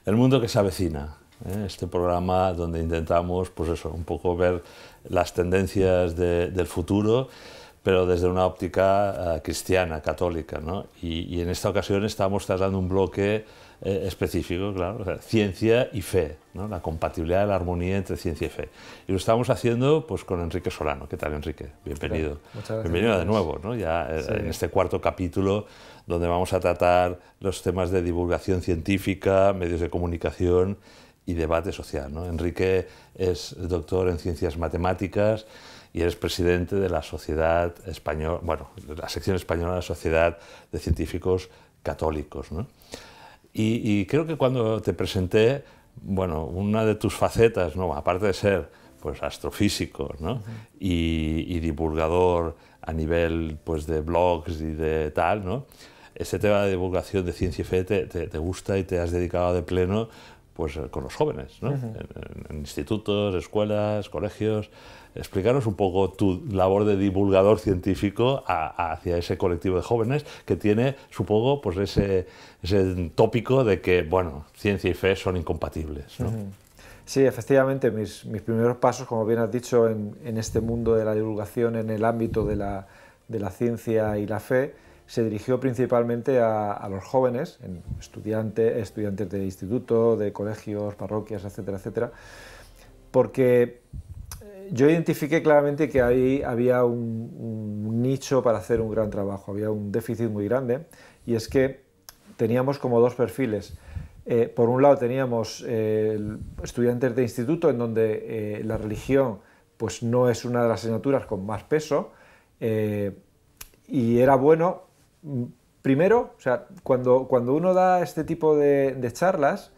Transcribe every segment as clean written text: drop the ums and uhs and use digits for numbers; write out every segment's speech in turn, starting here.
El mundo que se avecina, este programa donde intentamos, pues eso, un poco ver las tendencias del futuro, pero desde una óptica cristiana, católica, ¿no? Y en esta ocasión estamos tratando un bloque específico, claro, o sea, ciencia y fe, ¿no? La compatibilidad, la armonía entre ciencia y fe. Y lo estamos haciendo pues con Enrique Solano. ¿Qué tal, Enrique? Bienvenido. Muchas gracias. Bienvenido de nuevo, ¿no? Ya sí. En este cuarto capítulo donde vamos a tratar los temas de divulgación científica, medios de comunicación y debate social, ¿no? Enrique es doctor en ciencias matemáticas y eres presidente de la Sociedad Española, bueno, la sección española de la Sociedad de Científicos Católicos, ¿no? Y creo que cuando te presenté, bueno, una de tus facetas, ¿no? Aparte de ser pues astrofísico, ¿no? y divulgador a nivel pues de blogs y de tal, ¿no? Este tema de divulgación de ciencia y fe te gusta y te has dedicado de pleno pues con los jóvenes, ¿no? En institutos, escuelas, colegios. Explícanos un poco tu labor de divulgador científico hacia ese colectivo de jóvenes que tiene, supongo, pues ese tópico de que, bueno, ciencia y fe son incompatibles, ¿no? Sí, efectivamente, mis primeros pasos, como bien has dicho, en este mundo de la divulgación en el ámbito de la ciencia y la fe, se dirigió principalmente a los jóvenes, estudiantes de instituto, de colegios, parroquias, etcétera, etcétera, porque yo identifiqué claramente que ahí había un nicho para hacer un gran trabajo, había un déficit muy grande, y es que teníamos como dos perfiles. Por un lado teníamos estudiantes de instituto en donde la religión pues no es una de las asignaturas con más peso, y era bueno, primero, o sea, cuando uno da este tipo de charlas,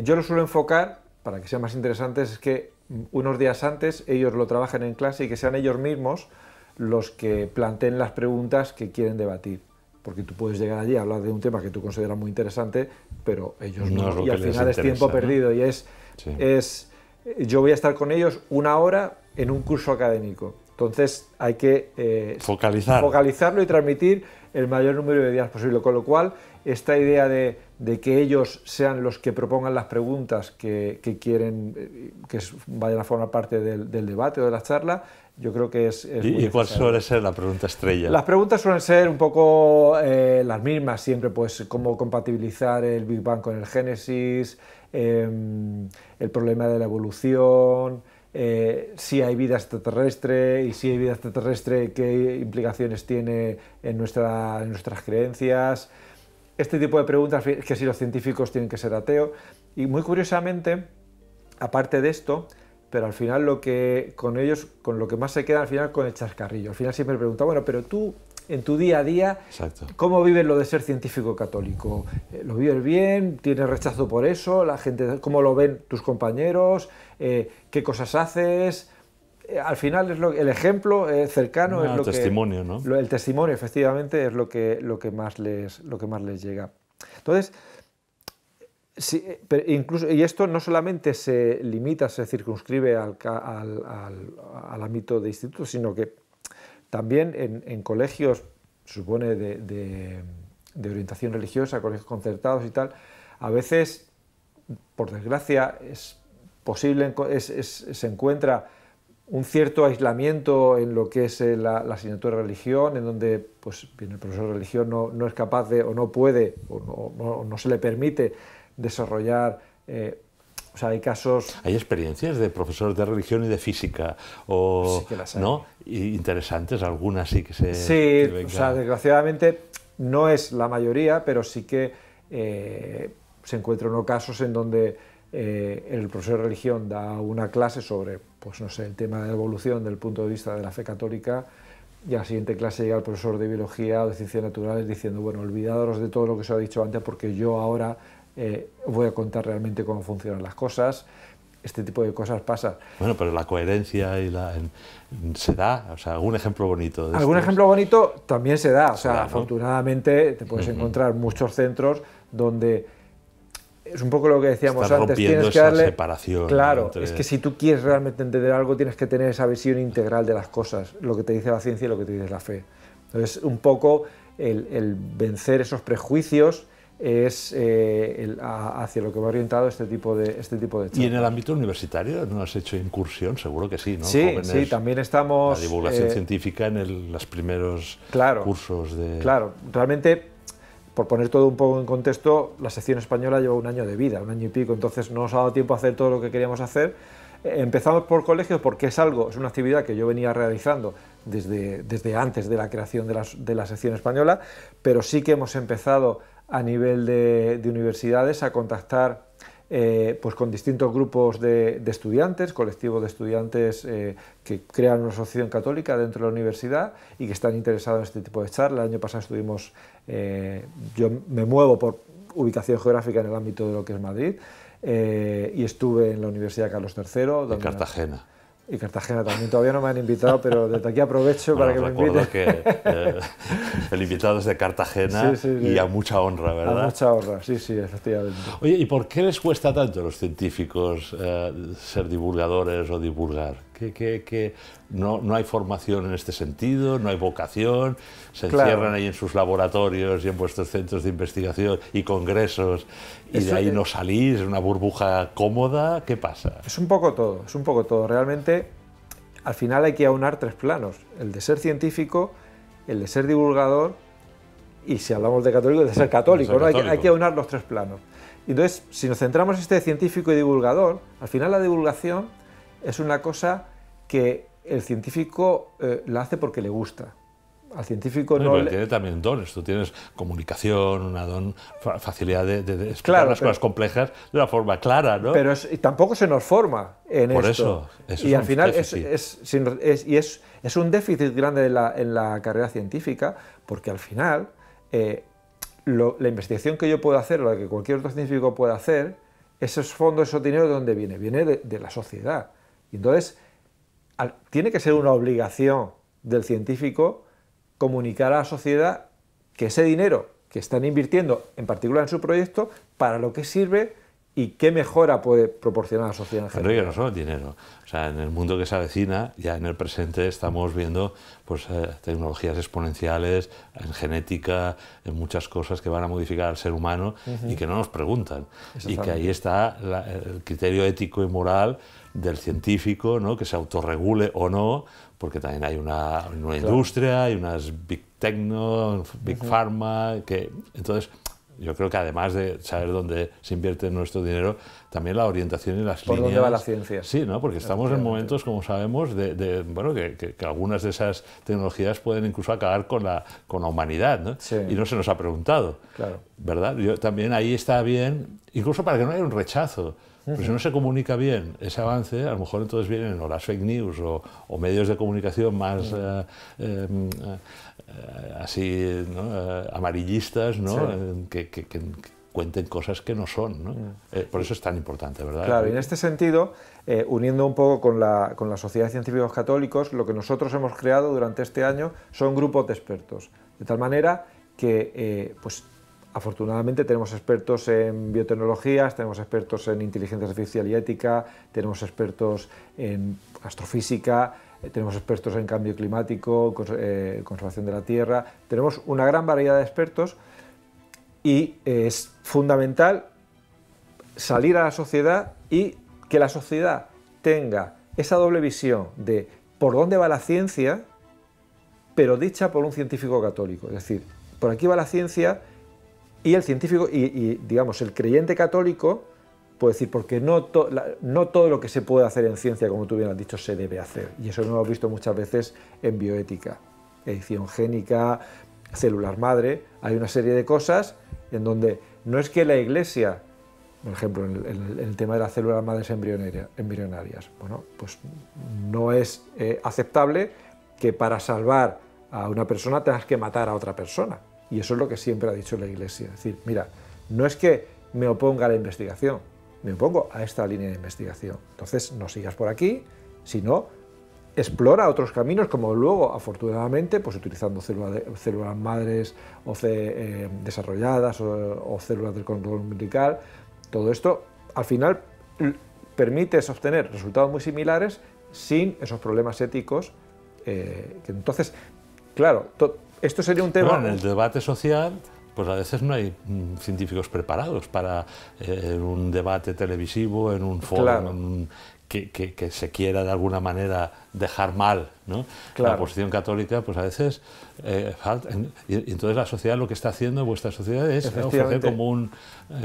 yo lo suelo enfocar, para que sean más interesantes, es que unos días antes ellos lo trabajen en clase y que sean ellos mismos los que planteen las preguntas que quieren debatir. Porque tú puedes llegar allí a hablar de un tema que tú consideras muy interesante, pero ellos no, y al final es tiempo perdido, ¿no? Y yo voy a estar con ellos una hora en un curso académico. Entonces hay que focalizarlo y transmitir el mayor número de ideas posible, con lo cual esta idea de que ellos sean los que propongan las preguntas que quieren que vayan a formar parte del debate o de la charla, yo creo que es muy necesario. ¿Y cuál suele ser la pregunta estrella? Las preguntas suelen ser un poco las mismas siempre, pues cómo compatibilizar el Big Bang con el Génesis, el problema de la evolución, si hay vida extraterrestre, y si hay vida extraterrestre, qué implicaciones tiene en nuestras creencias. Este tipo de preguntas, que si los científicos tienen que ser ateos. Y muy curiosamente, aparte de esto, pero al final con lo que más se queda al final con el chascarrillo. Al final siempre pregunta, bueno, pero tú, en tu día a día, exacto, ¿cómo vives lo de ser científico católico? ¿Lo vives bien? ¿Tienes rechazo por eso? ¿La gente, cómo lo ven tus compañeros? ¿Qué cosas haces? Al final es el ejemplo cercano, es el testimonio, ¿no? El testimonio, efectivamente, es lo que más les llega. Entonces, sí, pero incluso, y esto no solamente se limita, se circunscribe al ámbito de institutos, sino que también en colegios, se supone, de orientación religiosa, colegios concertados y tal, a veces, por desgracia, es posible, se encuentra un cierto aislamiento en lo que es la asignatura de religión, en donde pues, bien, el profesor de religión no es capaz de, o no puede, o no se le permite desarrollar. O sea, hay casos... Hay experiencias de profesores de religión y de física, sí que las hay, ¿no? Y interesantes, algunas sí que se... Sí, o sea, desgraciadamente no es la mayoría, pero sí que se encuentran casos en donde el profesor de religión da una clase sobre, pues no sé, el tema de la evolución desde el punto de vista de la fe católica, y a la siguiente clase llega el profesor de biología o de ciencias naturales diciendo, bueno, olvidaros de todo lo que os he dicho antes porque yo ahora voy a contar realmente cómo funcionan las cosas. Este tipo de cosas pasan. Bueno, pero la coherencia se da, o sea, algún ejemplo bonito. Algún ejemplo bonito también se da, o sea, afortunadamente te puedes encontrar muchos centros donde es un poco lo que decíamos antes, tienes que darle separación. Claro, es que si tú quieres realmente entender algo, tienes que tener esa visión integral de las cosas, lo que te dice la ciencia y lo que te dice la fe. Entonces, un poco el vencer esos prejuicios es hacia lo que va orientado este tipo de charlas. ¿Y en el ámbito universitario no has hecho incursión? Seguro que sí, ¿no? Sí, Jóvenes, sí, también estamos... La divulgación científica en los primeros cursos de... Claro, realmente, por poner todo un poco en contexto, la sección española lleva 1 año de vida, 1 año y pico, entonces no nos ha dado tiempo a hacer todo lo que queríamos hacer. Empezamos por colegios porque es una actividad que yo venía realizando desde antes de la creación de la sección española, pero sí que hemos empezado a nivel de universidades a contactar pues con distintos grupos de estudiantes, colectivos de estudiantes que crean una asociación católica dentro de la universidad y que están interesados en este tipo de charlas. El año pasado estuvimos, yo me muevo por ubicación geográfica en el ámbito de lo que es Madrid, y estuve en la Universidad Carlos III. En Cartagena. Y Cartagena también, todavía no me han invitado, pero desde aquí aprovecho para que me inviten. Que el invitado es de Cartagena, sí. Y a mucha honra, ¿verdad? A mucha honra, sí, efectivamente. Oye, ¿y por qué les cuesta tanto a los científicos ser divulgadores o divulgar? ¿Que no hay formación en este sentido? ¿No hay vocación? ¿Se encierran ahí en sus laboratorios y en vuestros centros de investigación y congresos y de ahí no salís? ¿Es una burbuja cómoda? ¿Qué pasa? Es un poco todo. Realmente, al final hay que aunar 3 planos. El de ser científico, el de ser divulgador y, si hablamos de católico, el de ser católico. ¿No? Hay que aunar los 3 planos. Entonces, si nos centramos en este científico y divulgador, al final la divulgación es una cosa que el científico la hace porque le gusta. Al científico no le... Tiene también dones. Tú tienes comunicación, facilidad de explicar las cosas complejas de una forma clara, ¿no? Pero tampoco se nos forma en esto. Por eso y al final es un déficit grande en la carrera científica, porque al final la investigación que yo puedo hacer, o la que cualquier otro científico puede hacer, esos fondos, esos dinero, ¿de dónde viene? Viene de la sociedad. Y entonces, tiene que ser una obligación del científico comunicar a la sociedad que ese dinero que están invirtiendo, en particular en su proyecto, para lo que sirve y qué mejora puede proporcionar a la sociedad en general. Pero ya no solo el dinero. O sea, en el mundo que se avecina, ya en el presente estamos viendo pues, tecnologías exponenciales, en genética, en muchas cosas que van a modificar al ser humano y que no nos preguntan. Y que ahí está el criterio ético y moral del científico, ¿no? Que se autorregule o no, porque también hay una industria, hay unas big techno, big pharma, que entonces yo creo que además de saber dónde se invierte nuestro dinero, también la orientación y las líneas. ¿Por dónde va la ciencia? Sí, ¿no? Porque estamos en momentos, como sabemos, que algunas de esas tecnologías pueden incluso acabar con la humanidad, ¿no? Sí. Y no se nos ha preguntado, ¿verdad? También ahí está bien, incluso para que no haya un rechazo. Pero si no se comunica bien ese avance, a lo mejor entonces vienen o las fake news o medios de comunicación más así, ¿no? Amarillistas, ¿no? Que cuenten cosas que no son, ¿no? Por eso es tan importante, ¿verdad? Claro, y en este sentido, uniendo un poco con la Sociedad de Científicos Católicos, lo que nosotros hemos creado durante este año son grupos de expertos, de tal manera que, pues, afortunadamente tenemos expertos en biotecnologías, tenemos expertos en inteligencia artificial y ética, tenemos expertos en astrofísica, tenemos expertos en cambio climático, conservación de la tierra, tenemos una gran variedad de expertos y es fundamental salir a la sociedad y que la sociedad tenga esa doble visión de por dónde va la ciencia, pero dicha por un científico católico. Es decir, por aquí va la ciencia y el científico, y digamos, el creyente católico puede decir, porque no todo lo que se puede hacer en ciencia, como tú bien has dicho, se debe hacer. Y eso lo hemos visto muchas veces en bioética, edición génica, células madre. Hay una serie de cosas en donde no es que la Iglesia, por ejemplo, en el tema de las células madres embrionarias, bueno, pues no es aceptable que para salvar a una persona tengas que matar a otra persona. Y eso es lo que siempre ha dicho la Iglesia. Es decir, mira, no es que me oponga a la investigación, me opongo a esta línea de investigación. Entonces, no sigas por aquí, sino explora otros caminos, como luego, afortunadamente, pues utilizando células madres desarrolladas o células del cordón umbilical. Todo esto, al final, permite obtener resultados muy similares sin esos problemas éticos. Que entonces, claro, esto sería un tema... Bueno, en el debate social pues a veces no hay científicos preparados para en un debate televisivo, en un foro, claro. Que se quiera de alguna manera dejar mal, ¿no? Claro. La posición católica, pues a veces falta. Y entonces la sociedad lo que está haciendo, vuestra sociedad, es ofrecer como un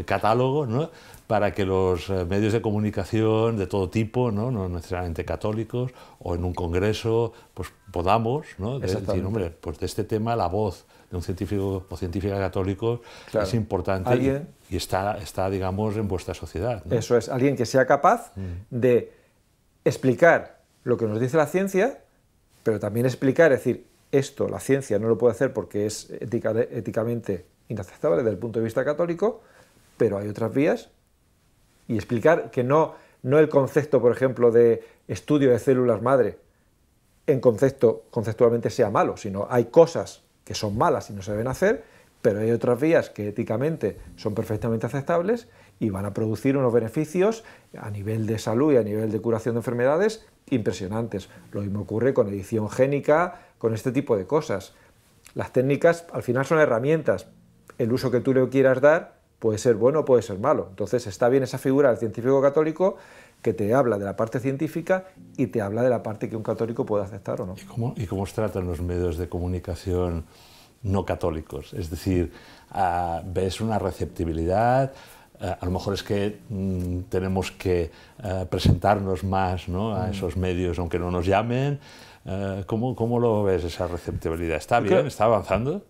catálogo, ¿no? Para que los medios de comunicación de todo tipo, no necesariamente católicos, o en un congreso, pues podamos, ¿no? Decir, hombre, pues de este tema la voz de un científico o científica católico es importante y está, digamos, en vuestra sociedad, ¿no? Eso es, alguien que sea capaz de explicar lo que nos dice la ciencia, pero también explicar, es decir, esto la ciencia no lo puede hacer porque es éticamente inaceptable desde el punto de vista católico, pero hay otras vías, y explicar que no el concepto, por ejemplo, de estudio de células madre conceptualmente sea malo, sino hay cosas que son malas y no se deben hacer, pero hay otras vías que éticamente son perfectamente aceptables y van a producir unos beneficios a nivel de salud y a nivel de curación de enfermedades impresionantes. Lo mismo ocurre con edición génica, con este tipo de cosas. Las técnicas al final son herramientas, el uso que tú le quieras dar puede ser bueno o puede ser malo. Entonces está bien esa figura del científico católico que te habla de la parte científica y te habla de la parte que un católico puede aceptar o no. ¿Y cómo os tratan los medios de comunicación no católicos? Es decir, ¿ves una receptibilidad? A lo mejor es que tenemos que presentarnos más, ¿no? A esos medios, aunque no nos llamen. ¿Cómo lo ves esa receptibilidad? ¿Está bien? ¿Está avanzando?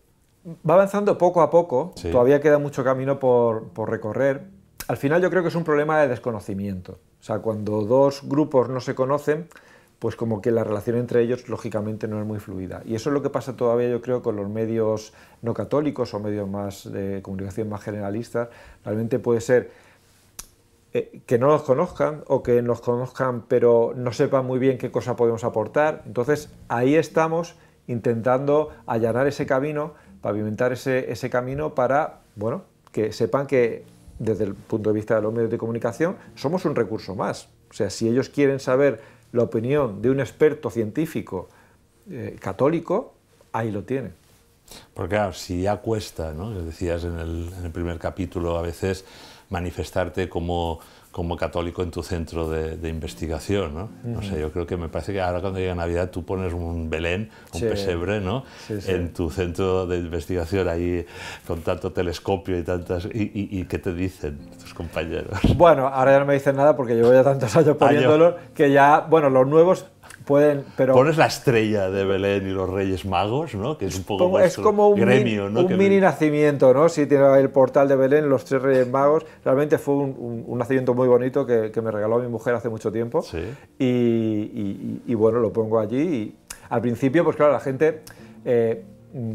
Va avanzando poco a poco, sí. Todavía queda mucho camino por recorrer. Al final yo creo que es un problema de desconocimiento. O sea, cuando dos grupos no se conocen, pues como que la relación entre ellos lógicamente no es muy fluida. Y eso es lo que pasa todavía, yo creo, con los medios no católicos o medios más de comunicación más generalistas. Realmente puede ser que no los conozcan o que nos conozcan pero no sepan muy bien qué cosa podemos aportar. Entonces ahí estamos intentando allanar ese camino, pavimentar ese camino para, bueno, que sepan que desde el punto de vista de los medios de comunicación somos un recurso más. O sea, si ellos quieren saber la opinión de un experto científico católico, ahí lo tienen. Porque claro, si ya cuesta, ¿no? Decías en el primer capítulo, a veces manifestarte como católico en tu centro de investigación, ¿no? No sé, yo creo que me parece que ahora cuando llega Navidad tú pones un Belén, un pesebre, ¿no? Sí. En tu centro de investigación ahí con tanto telescopio y tantas... ¿Y qué te dicen tus compañeros? Bueno, ahora ya no me dicen nada porque llevo ya tantos años poniéndolo que ya, bueno, los nuevos pueden, pero... Pones la estrella de Belén y los Reyes Magos, ¿no? Que es un poco más como un gremio, ¿no? Un mini nacimiento, ¿no? Sí, tiene el portal de Belén, los 3 Reyes Magos. Realmente fue un nacimiento muy bonito que me regaló mi mujer hace mucho tiempo. Sí. Y bueno, lo pongo allí. Y al principio, pues claro, la gente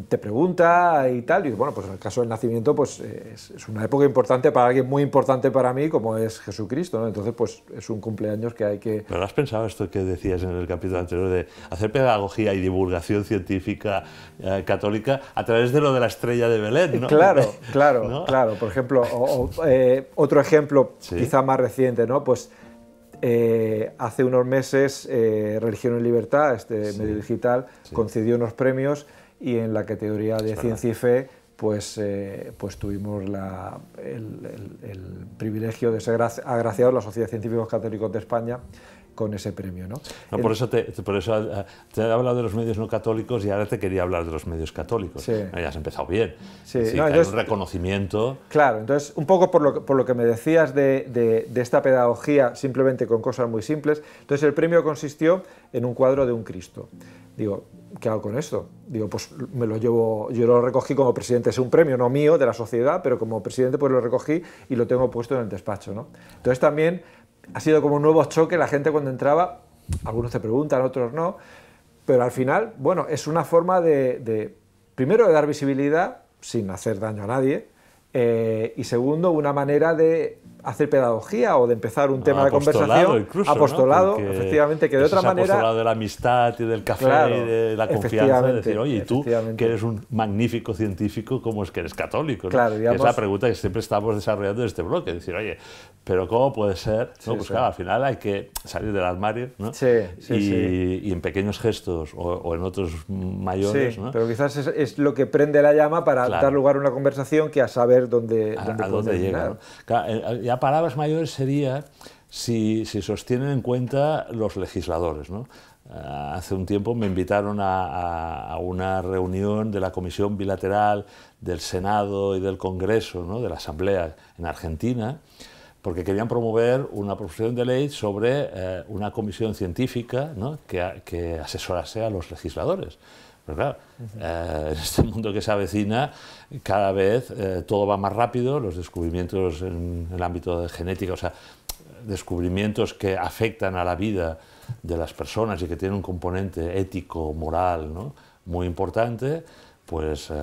te pregunta y tal. Y bueno, pues en el caso del nacimiento, pues es una época importante para alguien muy importante para mí, como es Jesucristo, ¿no? Entonces, pues es un cumpleaños que hay que... ¿Pero has pensado esto que decías en el capítulo anterior de hacer pedagogía y divulgación científica católica a través de lo de la estrella de Belén, ¿no? Claro. ¿No? Claro. Por ejemplo, otro ejemplo quizá más reciente, ¿no? Pues hace unos meses Religión y Libertad, medio digital, concedió unos premios y en la categoría de Ciencia y Fe pues tuvimos el privilegio de ser agraciados la Sociedad de Científicos Católicos de España con ese premio, ¿no? Por eso te he hablado de los medios no católicos y ahora te quería hablar de los medios católicos. Sí. Ya has empezado bien. Sí. Es decir, No, que hay un reconocimiento. Claro, entonces un poco por lo que me decías de esta pedagogía simplemente con cosas muy simples, entonces el premio consistió en un cuadro de un Cristo. Digo, ¿qué hago con esto? Digo, pues me lo llevo, yo lo recogí como presidente, es un premio no mío, de la sociedad, pero como presidente pues lo recogí y lo tengo puesto en el despacho, ¿no? Entonces también ha sido como un nuevo choque, la gente cuando entraba, algunos te preguntan, otros no, pero al final, bueno, es una forma primero de dar visibilidad sin hacer daño a nadie, y segundo, una manera de hacer pedagogía o de empezar un tema de apostolado conversación, incluso, apostolado, ¿no? Porque efectivamente, que de otra manera... apostolado de la amistad y del café, claro, y de la confianza, de decir, oye, y tú, que eres un magnífico científico, ¿cómo es que eres católico? ¿no? Claro, digamos, que es la pregunta que siempre estamos desarrollando en este bloque, decir, oye, pero ¿cómo puede ser? Sí, ¿no? Pues sí. claro, al final hay que salir del armario, ¿no? Sí, sí, y en pequeños gestos o en otros mayores, sí, ¿no? pero quizás es lo que prende la llama para Claro. dar lugar a una conversación que a saber dónde dónde llega, ¿no? Claro, ya palabras mayores sería si sostienen en cuenta los legisladores, ¿no? Hace un tiempo me invitaron a una reunión de la Comisión Bilateral del Senado y del Congreso, ¿no? De la Asamblea en Argentina, porque querían promover una proposición de ley sobre una comisión científica, ¿no? que asesorase a los legisladores. Pero claro, en este mundo que se avecina, cada vez todo va más rápido, los descubrimientos en el ámbito de genética, o sea, descubrimientos que afectan a la vida de las personas y que tienen un componente ético, moral, ¿no? muy importante, pues,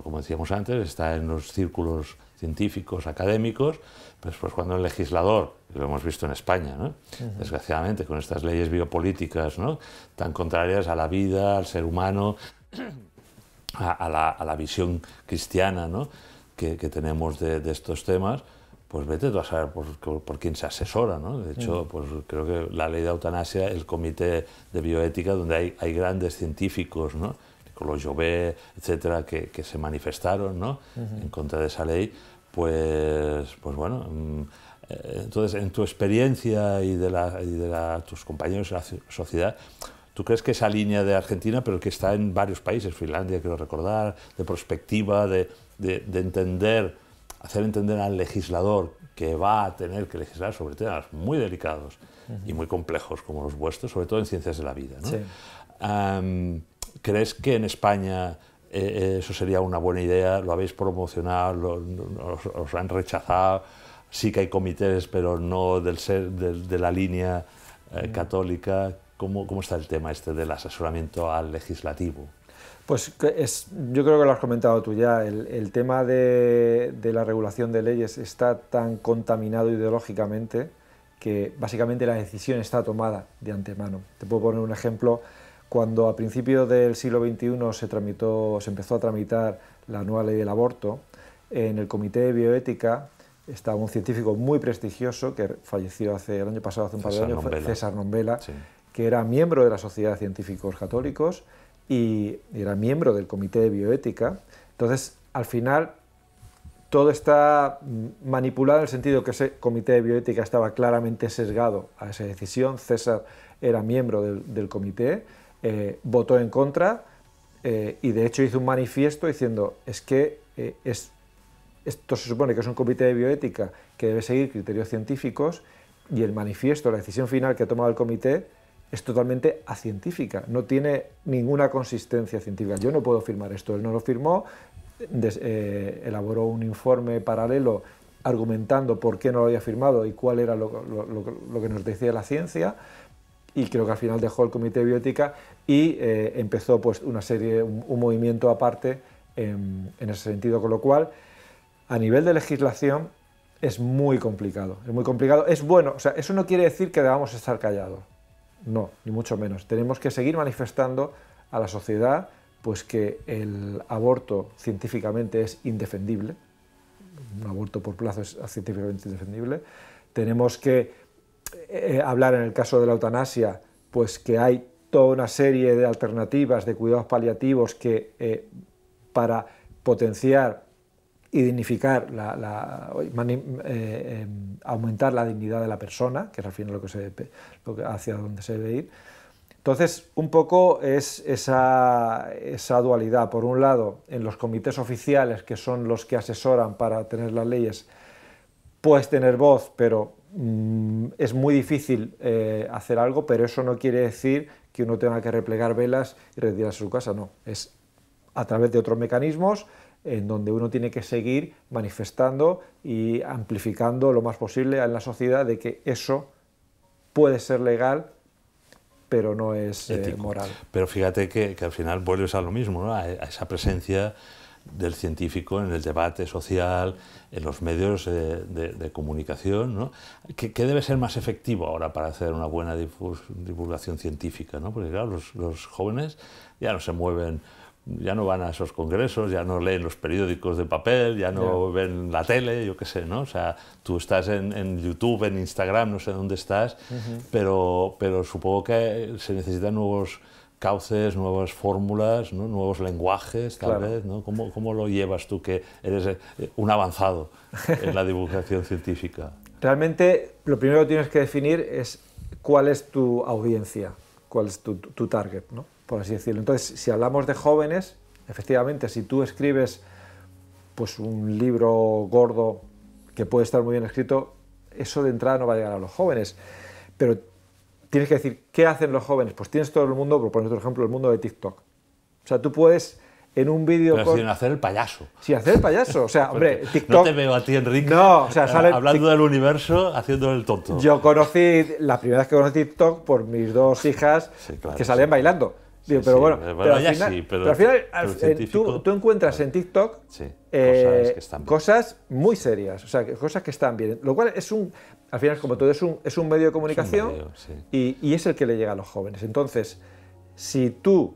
como decíamos antes, está en los círculos científicos, académicos, pues cuando el legislador, lo hemos visto en España, ¿no? Desgraciadamente, con estas leyes biopolíticas, ¿no? tan contrarias a la vida, al ser humano, a la visión cristiana, ¿no? que tenemos de estos temas, pues vete tú a saber por quién se asesora, ¿no? De hecho, pues creo que la ley de eutanasia, el comité de bioética, donde hay grandes científicos, ¿no? Nicolás Jovet, etcétera, que se manifestaron, ¿no? en contra de esa ley, pues bueno, entonces en tu experiencia y de tus compañeros de la sociedad, ¿tú crees que esa línea de Argentina, pero que está en varios países, Finlandia, quiero recordar, de prospectiva, de entender, hacer entender al legislador que va a tener que legislar sobre temas muy delicados y muy complejos como los vuestros, sobre todo en ciencias de la vida, ¿no? Sí. ¿Crees que en España eso sería una buena idea? ¿Lo habéis promocionado? ¿Os han rechazado? Sí que hay comités, pero no de la línea católica. ¿Cómo está el tema este del asesoramiento al legislativo? Pues yo creo que lo has comentado tú ya, el tema de la regulación de leyes está tan contaminado ideológicamente que básicamente la decisión está tomada de antemano. Te puedo poner un ejemplo. Cuando a principios del siglo XXI se empezó a tramitar la nueva ley del aborto, en el Comité de Bioética estaba un científico muy prestigioso que falleció el año pasado, hace un par de años, César Nombela, sí, que era miembro de la Sociedad de Científicos Católicos y era miembro del Comité de Bioética. Entonces, al final, todo está manipulado en el sentido que ese Comité de Bioética estaba claramente sesgado a esa decisión. César era miembro del comité, votó en contra y de hecho hizo un manifiesto diciendo esto se supone que es un comité de bioética que debe seguir criterios científicos y el manifiesto, la decisión final que ha tomado el comité es totalmente acientífica, no tiene ninguna consistencia científica. Yo no puedo firmar esto, él no lo firmó, elaboró un informe paralelo argumentando por qué no lo había firmado y cuál era lo que nos decía la ciencia, y creo que al final dejó el comité de bioética y empezó pues un movimiento aparte en ese sentido, con lo cual a nivel de legislación es muy complicado, es bueno, o sea, eso no quiere decir que debamos estar callados, no, ni mucho menos, tenemos que seguir manifestando a la sociedad pues que el aborto científicamente es indefendible, un aborto por plazo es científicamente indefendible, tenemos que hablar en el caso de la eutanasia, pues que hay toda una serie de alternativas de cuidados paliativos que para potenciar y dignificar, aumentar la dignidad de la persona, que es al final hacia donde se debe ir. Entonces, un poco es esa dualidad. Por un lado, en los comités oficiales, que son los que asesoran para tener las leyes, puedes tener voz, pero es muy difícil hacer algo, pero eso no quiere decir que uno tenga que replegar velas y retirarse a su casa, no. Es a través de otros mecanismos en donde uno tiene que seguir manifestando y amplificando lo más posible en la sociedad de que eso puede ser legal, pero no es moral. Pero fíjate que al final vuelves a lo mismo, ¿no? A esa presencia del científico en el debate social, en los medios de comunicación, ¿no? ¿Qué debe ser más efectivo ahora para hacer una buena divulgación científica, ¿no? Porque claro, los jóvenes ya no se mueven, ya no van a esos congresos, ya no leen los periódicos de papel, ya no ven la tele, yo qué sé, ¿no? O sea, tú estás en YouTube, en Instagram, no sé dónde estás, pero supongo que se necesitan nuevos cauces, nuevas fórmulas, ¿no? Nuevos lenguajes, tal vez, ¿no? ¿Cómo lo llevas tú, que eres un avanzado en la divulgación científica? Realmente, lo primero que tienes que definir es cuál es tu audiencia, cuál es tu target, ¿no? Por así decirlo. Entonces, si hablamos de jóvenes, efectivamente, si tú escribes pues, un libro gordo que puede estar muy bien escrito, eso de entrada no va a llegar a los jóvenes. Pero tienes que decir, ¿qué hacen los jóvenes? Pues tienes todo el mundo, por poner otro ejemplo, el mundo de TikTok. O sea, tú puedes en un vídeo... Pero sin hacer el payaso. Sin hacer el payaso. O sea, hombre, TikTok... No te veo a ti, Enrique, no, o sea, hablando del universo, haciendo el tonto. Yo conocí, la primera vez que conocí TikTok por mis dos hijas que salían bailando. Digo, pero bueno, pero al final tú encuentras en TikTok cosas muy serias, o sea, cosas que están bien. Lo cual es al final, como todo, es un medio de comunicación y es el que le llega a los jóvenes. Entonces, si tú,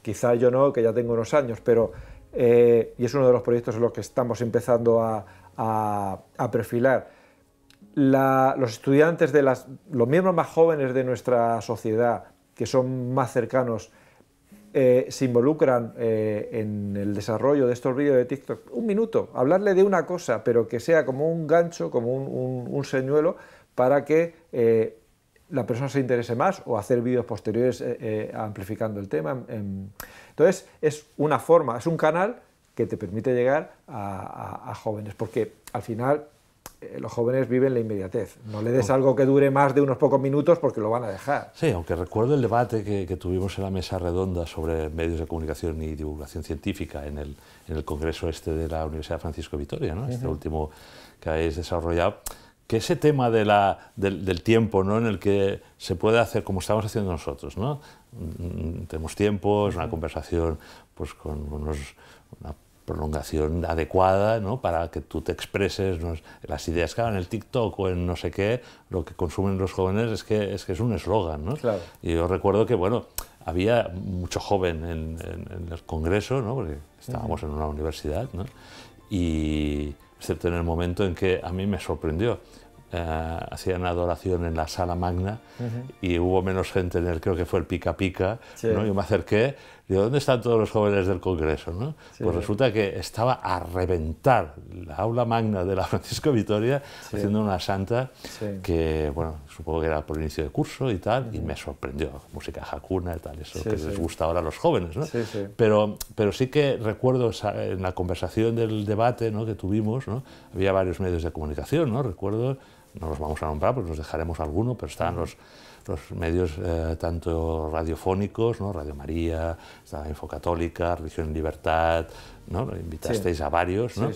quizá yo no, que ya tengo unos años, pero, y es uno de los proyectos en los que estamos empezando a perfilar, los estudiantes, los miembros más jóvenes de nuestra sociedad, que son más cercanos, se involucran en el desarrollo de estos vídeos de TikTok. Un minuto, hablarle de una cosa, pero que sea como un gancho, como un señuelo, para que la persona se interese más o hacer vídeos posteriores amplificando el tema. Entonces, es una forma, es un canal que te permite llegar a jóvenes, porque al final los jóvenes viven la inmediatez. No le des algo que dure más de unos pocos minutos porque lo van a dejar. Sí, aunque recuerdo el debate que tuvimos en la mesa redonda sobre medios de comunicación y divulgación científica en el congreso de la Universidad Francisco de Vitoria, ¿no? Este último que habéis desarrollado, que ese tema del tiempo, ¿no? En el que se puede hacer como estamos haciendo nosotros, ¿no? Tenemos tiempo, es una conversación pues, con una prolongación adecuada, ¿no? Para que tú te expreses, ¿no? Las ideas que hagan en el TikTok o en no sé qué, lo que consumen los jóvenes es que es un eslogan, ¿no? Claro. Y yo recuerdo que, bueno, había mucho joven en el congreso, ¿no? Porque estábamos en una universidad, ¿no? Y excepto en el momento en que a mí me sorprendió. Hacían adoración en la sala magna y hubo menos gente creo que fue el pica pica, ¿no? Yo me acerqué, digo, ¿dónde están todos los jóvenes del congreso, ¿no? Pues resulta que estaba a reventar la aula magna de la Francisco de Vitoria haciendo una santa que, bueno, supongo que era por inicio de curso y tal, y me sorprendió, música jacuna y tal, eso que les gusta ahora a los jóvenes, ¿no? Pero sí que recuerdo en la conversación del debate, ¿no? Que tuvimos, ¿no? Había varios medios de comunicación, ¿no? Recuerdo, no los vamos a nombrar porque nos dejaremos alguno, pero estaban los medios tanto radiofónicos, ¿no? Radio María, estaba Infocatólica, Religión en Libertad, ¿no? Invitasteis a varios, ¿no?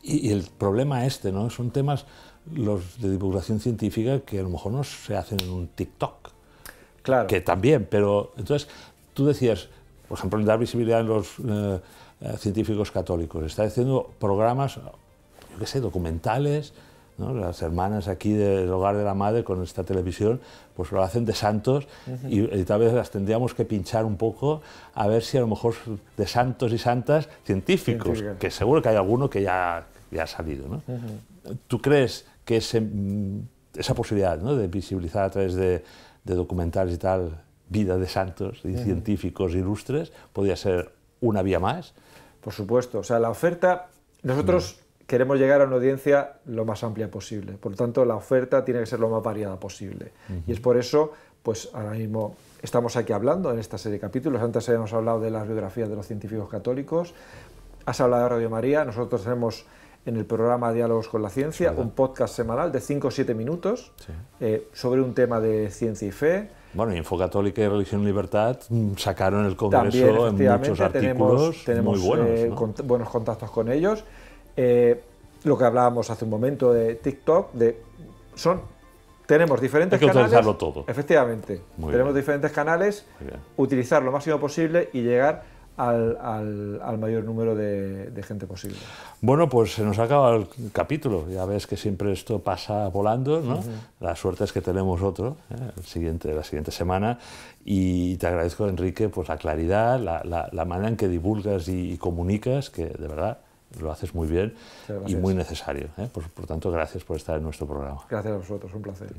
Y el problema ¿no? Son temas, los de divulgación científica, que a lo mejor no se hacen en un TikTok. Claro. Que también, pero entonces tú decías, por ejemplo, en dar visibilidad en los científicos católicos, está haciendo programas, yo qué sé, documentales, ¿no? Las hermanas aquí del Hogar de la Madre con esta televisión pues lo hacen de santos y tal vez las tendríamos que pinchar un poco a ver si a lo mejor de santos y santas científicos, que seguro que hay alguno que ya ha salido, ¿no? ¿Tú crees que esa posibilidad, ¿no? De visibilizar a través de documentales y tal vida de santos y científicos ilustres podría ser una vía más? Por supuesto, o sea, la oferta, nosotros queremos llegar a una audiencia lo más amplia posible, por lo tanto la oferta tiene que ser lo más variada posible. Y es por eso, pues ahora mismo estamos aquí hablando en esta serie de capítulos. Antes habíamos hablado de las biografías de los científicos católicos, has hablado de Radio María, nosotros tenemos en el programa Diálogos con la Ciencia un podcast semanal de 5 o 7 minutos sobre un tema de ciencia y fe. Bueno, y Infocatólica y Religión y Libertad sacaron el congreso en muchos artículos tenemos muy buenos, ¿no? Buenos contactos con ellos. Lo que hablábamos hace un momento de TikTok, tenemos diferentes canales. Hay que utilizarlo todo. Efectivamente, tenemos diferentes canales, utilizar lo máximo posible y llegar al mayor número de gente posible. Bueno, pues se nos ha acabado el capítulo. Ya ves que siempre esto pasa volando, ¿no? La suerte es que tenemos otro, la siguiente semana. Y te agradezco, Enrique, pues la claridad, la manera en que divulgas y comunicas, que de verdad lo haces muy bien y muy necesario. Por tanto, gracias por estar en nuestro programa. Gracias a vosotros, un placer.